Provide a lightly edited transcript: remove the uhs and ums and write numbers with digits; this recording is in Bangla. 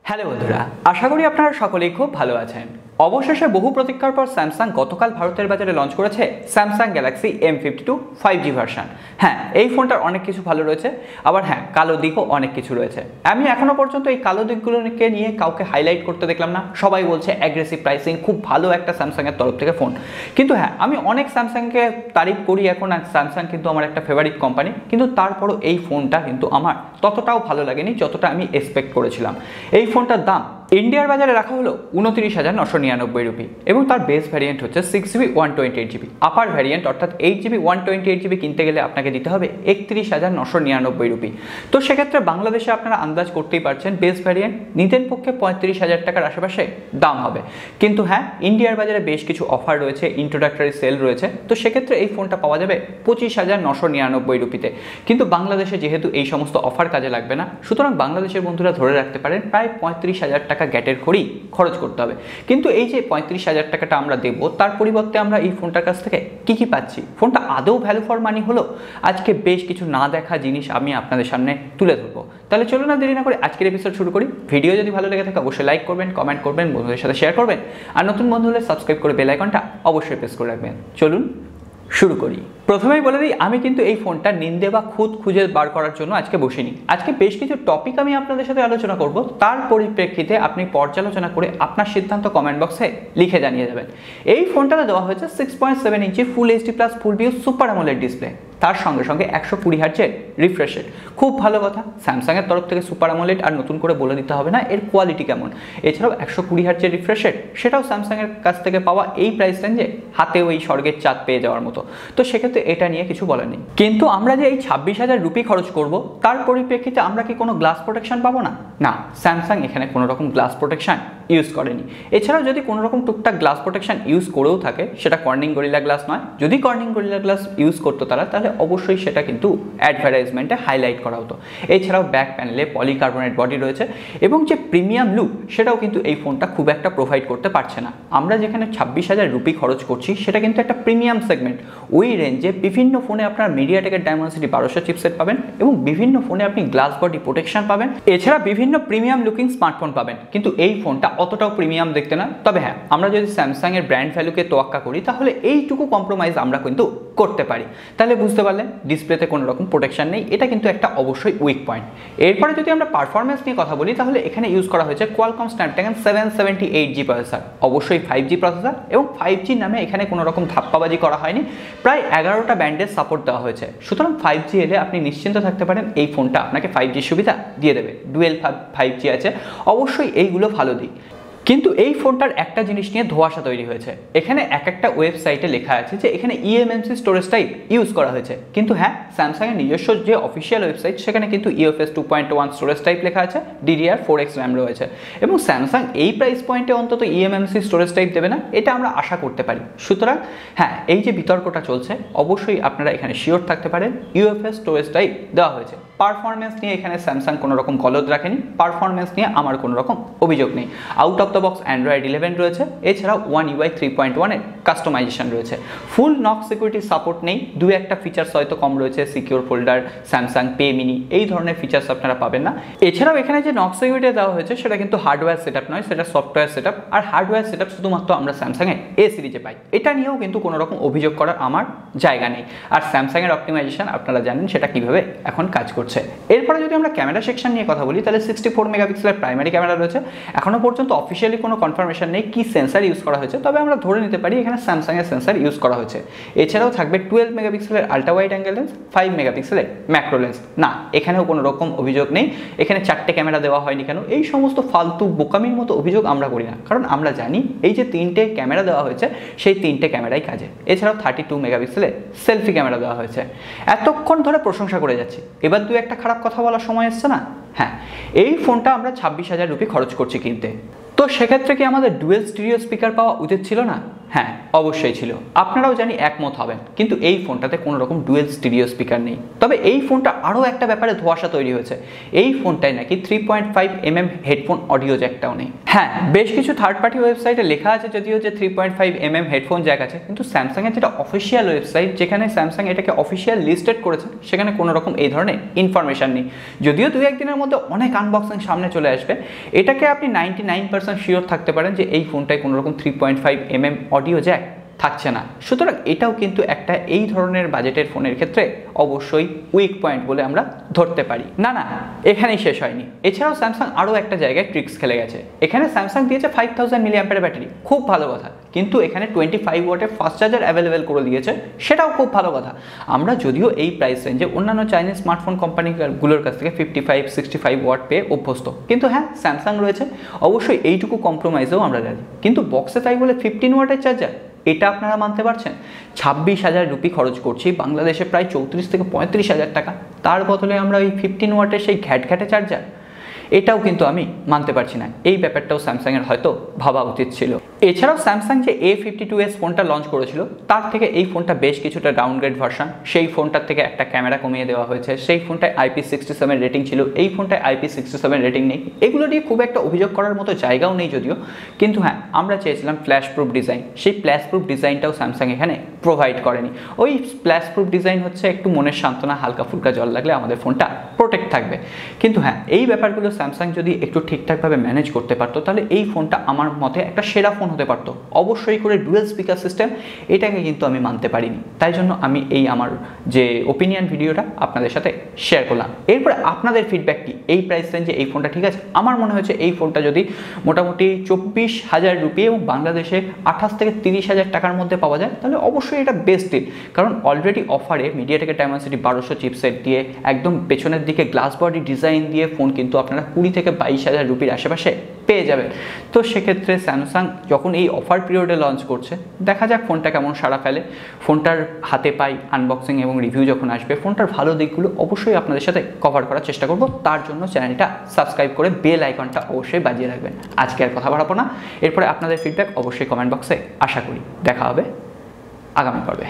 হ্যালো বন্ধুরা, আশা করি আপনারা সকলেই খুব ভালো আছেন। অবশেষে বহু প্রতীক্ষার পর স্যামসাং গতকাল ভারতের বাজারে লঞ্চ করেছে Samsung Galaxy M52 5G version. হ্যাঁ, এই ফোনটার অনেক কিছু ভালো রয়েছে, আবার হ্যাঁ কালো দিকও অনেক কিছু রয়েছে। আমি এখনো পর্যন্ত এই কালো দিকগুলোকে নিয়ে কাউকে হাইলাইট করতে দেখলাম না। সবাই বলছে অ্যাগ্রেসিভ প্রাইসিং, খুব ভালো একটা স্যামসাংয়ের তরফ থেকে ফোন। কিন্তু হ্যাঁ, আমি অনেক স্যামসাংকে তারিফ করি এখন, আর স্যামসাং কিন্তু আমার একটা ফেভারিট কোম্পানি, কিন্তু তারপরও এই ফোনটা কিন্তু আমার ততটাও ভালো লাগেনি যতটা আমি এক্সপেক্ট করেছিলাম। এই ফোনটার দাম ইন্ডিয়ার বাজারে রাখা হলো 29,999 রুপি এবং তার বেস ভ্যারিয়েন্ট হচ্ছে 6GB 128GB। আপার ভ্যারিয়েন্ট অর্থাৎ 8GB 128GB কিনতে গেলে আপনাকে দিতে হবে 31,999 রুপি। তো সেক্ষেত্রে বাংলাদেশে আপনারা আন্দাজ করতেই পারছেন বেস ভ্যারিয়েন্ট নিতেন পক্ষে 35,000 টাকার আশেপাশে দাম হবে। কিন্তু হ্যাঁ, ইন্ডিয়ার বাজারে বেশ কিছু অফার রয়েছে, ইন্ট্রোডাক্টরি সেল রয়েছে, তো সেক্ষেত্রে এই ফোনটা পাওয়া যাবে 25,999 রুপিতে। কিন্তু বাংলাদেশে যেহেতু এই সমস্ত অফার কাজে লাগবে না, সুতরাং বাংলাদেশের বন্ধুরা ধরে রাখতে পারেন প্রায় 35,000 টাকা গ্যাটের খড়ি খরচ করতে হবে। কিন্তু এই যে 35,000 টাকাটা আমরা দেবো, তার পরিবর্তে আমরা এই ফোনটার কাছ থেকে কি পাচ্ছি? ফোনটা আদৌ ভ্যালু ফর মানি হলো? আজকে বেশ কিছু না দেখা জিনিস আমি আপনাদের সামনে তুলে ধরবো। তাহলে চলুন না দেরি না করে আজকের এপিসোড শুরু করি। ভিডিও যদি ভালো লেগে থাকে অবশ্যই লাইক করবেন, কমেন্ট করবেন, বন্ধুদের সাথে শেয়ার করবেন, আর নতুন বন্ধু হলে সাবস্ক্রাইব করে বেল আইকনটা অবশ্যই প্রেস করে রাখবেন। চলুন শুরু করি। প্রথমেই বলে দিই, আমি কিন্তু এই ফোনটা নিন্দে বা খুদ খুঁজে বার করার জন্য আজকে বসিনি। আজকে বেশ কিছু টপিক আমি আপনাদের সাথে আলোচনা করব, তার পরিপ্রেক্ষিতে আপনি পর্যালোচনা করে আপনার সিদ্ধান্ত কমেন্ট বক্সে লিখে জানিয়ে যাবেন। এই ফোনটাতে দেওয়া হয়েছে 6.7 inch full HD plus full view super AMOLED display, তার সঙ্গে সঙ্গে 120 হার্টজের রিফ্রেশ রেট। খুব ভালো কথা, স্যামসাংয়ের তরফ থেকে সুপার অ্যামোলেড আর নতুন করে বলে দিতে হবে না এর কোয়ালিটি কেমন। এছাড়াও 120 হার্টজের রিফ্রেশ রেট, সেটাও স্যামসাংয়ের কাছ থেকে পাওয়া এই প্রাইস রেঞ্জে হাতে ওই স্বর্গের চাঁদ পেয়ে যাওয়ার মতো। তো সেক্ষেত্রে এটা নিয়ে কিছু বলার নেই। কিন্তু আমরা যে এই 26,000 রুপি খরচ করব, তার পরিপ্রেক্ষিতে আমরা কি কোনো গ্লাস প্রোটেকশন পাবো না? না, স্যামসাং এখানে কোনো রকম গ্লাস প্রোটেকশন ইউজ করেনি। এছাড়াও যদি কোনো রকম টুকটাক গ্লাস প্রোটেকশন ইউজ করেও থাকে, সেটা কর্নিং গরিলা গ্লাস নয়। যদি কর্নিং গরিলা গ্লাস ইউজ করতো তারা, তাহলে অবশ্যই সেটা কিন্তু অ্যাডভার্টাইজমেন্টে হাইলাইট করা হতো। এছাড়াও ব্যাক প্যানেলে পলিকার্বনেট বডি রয়েছে এবং যে প্রিমিয়াম লুক, সেটাও কিন্তু এই ফোনটা খুব একটা প্রোভাইড করতে পারছে না। আমরা যেখানে 26,000 রুপি খরচ করছি, সেটা কিন্তু একটা প্রিমিয়াম সেগমেন্ট। ওই রেঞ্জে বিভিন্ন ফোনে আপনার মিডিয়াটেকের ডায়মেনসিটি 1200 চিপসেট পাবেন এবং বিভিন্ন ফোনে আপনি গ্লাস বডি প্রোটেকশন পাবেন। এছাড়া বিভিন্ন প্রিমিয়াম লুকিং স্মার্টফোন পাবেন, কিন্তু এই ফোনটা অতটাও প্রিমিয়াম দেখতে না। তবে হ্যাঁ, আমরা যদি স্যামসাং এর ব্র্যান্ড ভ্যালুকে তোয়াক্কা করি, তাহলে এইটুকু কম্প্রোমাইজ আমরা কিন্তু করতে পারি। তাহলে বুঝতে পারলেন ডিসপ্লেতে কোনো রকম প্রোটেকশন নেই, এটা কিন্তু একটা অবশ্যই উইক পয়েন্ট। এরপরে যদি আমরা পারফরমেন্স নিয়ে কথা বলি, তাহলে এখানে ইউজ করা হয়েছে কোয়ালকম স্ন্যাপড্রাগন 778G প্রসেসর, অবশ্যই 5G প্রসেসর, এবং 5G নামে এখানে কোনো রকম ধাপ্পাবাজি করা হয়নি। প্রায় 11টা ব্যান্ডের সাপোর্ট দেওয়া হয়েছে। সুতরাং 5G এলে আপনি নিশ্চিন্ত থাকতে পারেন এই ফোনটা আপনাকে 5G সুবিধা দিয়ে দেবে। ডুয়েল 5G আছে, অবশ্যই এইগুলো ভালো দিক। কিন্তু এই ফোনটার একটা জিনিস নিয়ে ধোঁয়াশা তৈরি হয়েছে। এখানে একটা ওয়েবসাইটে লেখা আছে যে এখানে eMMC স্টোরেজ টাইপ ইউজ করা হয়েছে, কিন্তু হ্যাঁ, স্যামসাংয়ের নিজস্ব যে অফিসিয়াল ওয়েবসাইট, সেখানে কিন্তু UFS 2.1 স্টোরেজ টাইপ লেখা আছে, DDR4X র্যাম রয়েছে। এবং স্যামসাং এই প্রাইস পয়েন্টে অন্তত eMMC স্টোরেজ টাইপ দেবে না, এটা আমরা আশা করতে পারি। সুতরাং হ্যাঁ, এই যে বিতর্কটা চলছে, অবশ্যই আপনারা এখানে শিওর থাকতে পারেন UFS স্টোরেজ টাইপ দেওয়া হয়েছে। পারফরমেন্স নিয়ে এখানে স্যামসাং কোনো রকম গলদ রাখেনি, পারফরমেন্স নিয়ে আমার কোনো রকম অভিযোগ নেই। Out of the box Android 11 রয়েছে, এছাড়াও One UI 3.1 এর কাস্টমাইজেশন রয়েছে। ফুল নক সিকিউরিটি সাপোর্ট নেই, দু একটা ফিচার্স হয়তো কম রয়েছে, secure folder, Samsung pay mini, এই ধরনের ফিচার্স আপনারা পাবেন না। এছাড়াও এখানে যে নক সিকিউরিটি দেওয়া হয়েছে, সেটা কিন্তু হার্ডওয়্যার সেটআপ নয়, সেটা সফটওয়্যার সেটআপ। আর হার্ডওয়্যার সেটআপ শুধুমাত্র আমরা স্যামসাংয়ের A সিরিজে পাই, এটা নিয়েও কিন্তু কোনো রকম অভিযোগ করার আমার জায়গা নেই। আর স্যামসাংয়ের অপটিমাইজেশন আপনারা জানেন সেটা কিভাবে এখন কাজ করছে। এরপরে যদি আমরা ক্যামেরা সেকশন নিয়ে কথা বলি, তাহলে 64 মেগাপিক্সেলের প্রাইমারি ক্যামেরা রয়েছে। এখনো পর্যন্ত অফিসিয়ালি কোনো কনফার্মেশন নেই কি সেন্সার ইউজ করা হয়েছে, তবে আমরা ধরে নিতে পারি এখানে স্যামসাংয়ের সেন্সার ইউজ করা হয়েছে। এছাড়াও থাকবে 12 মেগাপিক্সেলের আল্ট্রা ওয়াইড অ্যাঙ্গেল লেন্স, 5 মেগাপিক্সেলের ম্যাক্রো লেন্স। না, এখানেও কোনো রকম অভিযোগ নেই এখানে 4টে ক্যামেরা দেওয়া হয়নি কেন, এই সমস্ত ফালতু বোকামির মতো অভিযোগ আমরা করি না, কারণ আমরা জানি এই যে 3টে ক্যামেরা দেওয়া হয়েছে, সেই 3টে ক্যামেরাই কাজে। এছাড়াও 32 মেগাপিক্সেলের সেলফি ক্যামেরা দেওয়া হয়েছে। এতক্ষণ ধরে প্রশংসা করে যাচ্ছি, এবার দু একটা খারাপ কথা বলার সময় এসছে না? হ্যাঁ, এই ফোনটা আমরা 26,000 রুপি খরচ করছি কিনতে, তো সেক্ষেত্রে কি আমাদের ডুয়েল স্টিরিও স্পিকার পাওয়া উচিত ছিল না? হ্যাঁ অবশ্যই ছিল, আপনারাও জানি একমত হবেন, কিন্তু এই ফোনটাতে কোনো রকম ডুয়েল স্টিরিও স্পিকার নেই। তবে এই ফোনটা আরও একটা ব্যাপারে ধোঁয়াশা তৈরি হয়েছে, এই ফোনটায় নাকি 3.5mm হেডফোন অডিও জ্যাকটাও নেই। হ্যাঁ বেশ কিছু থার্ড পার্টি ওয়েবসাইটে লেখা আছে যদিও যে 3.5mm হেডফোন জ্যাক আছে, কিন্তু স্যামসাংয়ের যেটা অফিসিয়াল ওয়েবসাইট, যেখানে স্যামসাং এটাকে অফিসিয়াল লিস্টেড করেছে, সেখানে কোনো রকম এই ধরনের ইনফরমেশান নেই। যদিও 2-1 দিনের মধ্যে অনেক আনবক্সিং সামনে চলে আসবে, এটাকে আপনি 99% শিওর থাকতে পারেন যে এই ফোনটায় কোনো রকম 3.5mm অডিও জ্যাক থাকছে না। সুতরাং এটাও কিন্তু একটা এই ধরনের বাজেটের ফোনের ক্ষেত্রে অবশ্যই উইক পয়েন্ট বলে আমরা ধরতে পারি। না না, এখানেই শেষ হয়নি, এছাড়াও স্যামসাং আরও একটা জায়গায় ট্রিক্স খেলে গেছে। এখানে স্যামসাং দিয়েছে 5000 mAh ব্যাটারি, খুব ভালো কথা, কিন্তু এখানে 25 ওয়াটের ফাস্ট চার্জার অ্যাভেলেবেল করে দিয়েছে, সেটাও খুব ভালো কথা। আমরা যদিও এই প্রাইস রেঞ্জে অন্যান্য চাইনিজ স্মার্টফোন কোম্পানিগুলোর কাছ থেকে 55-65 ওয়াট পেয়ে অভ্যস্ত, কিন্তু হ্যাঁ স্যামসাং রয়েছে, অবশ্যই এইটুকু কম্প্রোমাইজেও আমরা রাজি। কিন্তু বক্সে তাই বলে 15 ওয়াটের চার্জার, এটা আপনারা মানতে পারছেন? 26,000 রুপি খরচ করছি, বাংলাদেশে প্রায় 34,000-35,000 টাকা, তার বদলে আমরা ওই 15 ওয়াটের সেই ঘ্যাটঘ্যাটে চার্জার, এটাও কিন্তু আমি মানতে পারছি না। এই ব্যাপারটাও স্যামসাংয়ের হয়তো ভাবা উচিত ছিল। এছাড়াও স্যামসাং যে A52s ফোনটা লঞ্চ করেছিল, তার থেকে এই ফোনটা বেশ কিছুটা ডাউনগ্রেড ভার্সন। সেই ফোনটার থেকে একটা ক্যামেরা কমিয়ে দেওয়া হয়েছে, সেই ফোনটায় IP67 রেটিং ছিল, এই ফোনটায় IP67 রেটিং নেই। এগুলো নিয়ে খুব একটা অভিযোগ করার মতো জায়গাও নেই যদিও, কিন্তু হ্যাঁ আমরা চেয়েছিলাম ফ্ল্যাশ প্রুফ ডিজাইন, সেই ফ্ল্যাশ প্রুফ ডিজাইনটাও স্যামসাং এখানে প্রোভাইড করেনি। ওই ফ্ল্যাশ প্রুফ ডিজাইন হচ্ছে একটু মনের সান্ত্বনা, হালকা ফুলকা জল লাগলে আমাদের ফোনটা প্রোটেক্ট থাকবে। কিন্তু হ্যাঁ এই ব্যাপারগুলো স্যামসাং যদি একটু ঠিকঠাকভাবে ম্যানেজ করতে পারতো, তাহলে এই ফোনটা আমার মতে একটা সেরা ফোন হতে পারতো। অবশ্যই করে ডুয়েল স্পিকার সিস্টেম, এটাকে কিন্তু আমি মানতে পারিনি, তাই জন্য আমি এই আমার যে ওপিনিয়ন ভিডিওটা আপনাদের সাথে শেয়ার করলাম। এরপরে আপনাদের ফিডব্যাক কি, এই প্রাইস রেঞ্জে এই ফোনটা ঠিক আছে? আমার মনে হয়েছে এই ফোনটা যদি মোটামুটি 24,000 রুপি এবং বাংলাদেশে 28,000-30,000 টাকার মধ্যে পাওয়া যায়, তাহলে অবশ্যই এটা বেস্ট ডিল। কারণ অলরেডি অফারে মিডিয়াটেকের ডায়মেনসিটি 1200 চিপসেট দিয়ে একদম পেছনের দিকে গ্লাস বডি ডিজাইন দিয়ে ফোন কিন্তু আপনারা 20,000-22,000 রুপির আশেপাশে পেয়ে যাবেন। তো সেক্ষেত্রে স্যামসাং যখন এই অফার পিরিয়ডে লঞ্চ করছে, দেখা যাক ফোনটা কেমন সাড়া ফেলে। ফোনটার হাতে পাই, আনবক্সিং এবং রিভিউ যখন আসবে, ফোনটার ভালো দিকগুলো অবশ্যই আপনাদের সাথে কভার করার চেষ্টা করব। তার জন্য চ্যানেলটা সাবস্ক্রাইব করে বেল আইকনটা অবশ্যই বাজিয়ে রাখবেন। আজকে আর কথা বাড়াবো না, এরপরে আপনাদের ফিডব্যাক অবশ্যই কমেন্ট বক্সে আশা করি। দেখা হবে আগামী পর্বে।